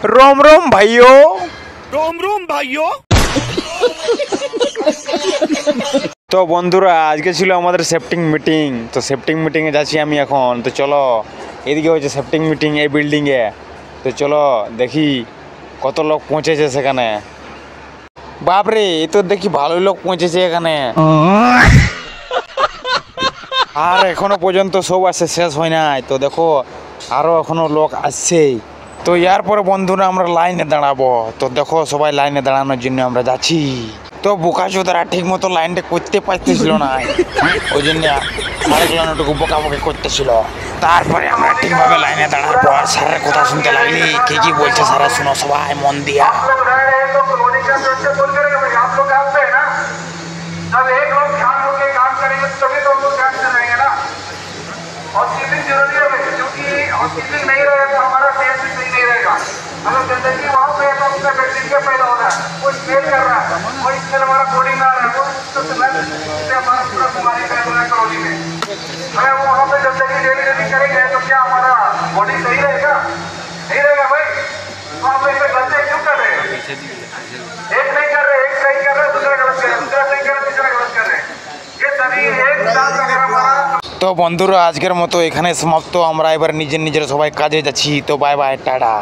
रोम रोम भाइयों, रोम रोम भाइयों। তো বন্ধুরা আজকে ছিল আমাদের সেফটিং মিটিং। তো সেফটিং মিটিংয়ে যাচ্ছি আমি এখন। তো চলো, এদিকে হচ্ছে সেফটিং মিটিং এই বিল্ডিংয়ে। তো চলো দেখি কত লোক পৌঁছেছে সেখানে। বাপরে, এ তো দেখি ভালোই লোক পৌঁছেছে এখানে। আর এখনো পর্যন্ত সব আসে শেষ হয় নাই। তো দেখো আরও এখনো লোক আসছেই। তো ইয়ার পরে বন্ধুরা আমরা লাইনে দাঁড়াবো। তো দেখো সবাই লাইনে দাঁড়ানোর জন্য আমরা যাচ্ছি। তো বোকাচোদারা ঠিক মতো লাইনটা করতে পারতেছিল না, ওই জন্য একটু বোকাবুকি করতেছিল। তারপরে আমরা ঠিকভাবে লাইনে দাঁড়ার পর স্যারের কথা শুনতে লাগলি। কি বলছে স্যার শুনো সবাই মন দিয়া। हाउसकीपिंग नहीं रहेगा तो हमारा सेहत भी सही नहीं रहेगा। अगर गंदगी वहाँ पे है तो उसका बैक्टीरिया पैदा हो रहा है, वो स्मेल कर रहा है, और इसमें हमारा बॉडी में आ रहा है, वो उससे हमारा पूरा बीमारी फैल रहा है कॉलोनी में। अगर वो वहाँ पे गंदगी डेली करेंगे तो क्या हमारा बॉडी सही रहेगा? नहीं रहेगा भाई। तो आप ऐसे गलती क्यों कर रहे हैं? एक नहीं कर रहे, एक सही कर रहे, दूसरा गलत कर रहे, दूसरा सही कर रहे, तीसरा गलत कर रहे। ये सभी एक साथ अगर हमारा। তো বন্ধুরা আজকের মতো এখানে সমাপ্ত। আমরা এবার নিজের সবাই কাজে যাচ্ছি। তো বাই বাই, টাটা।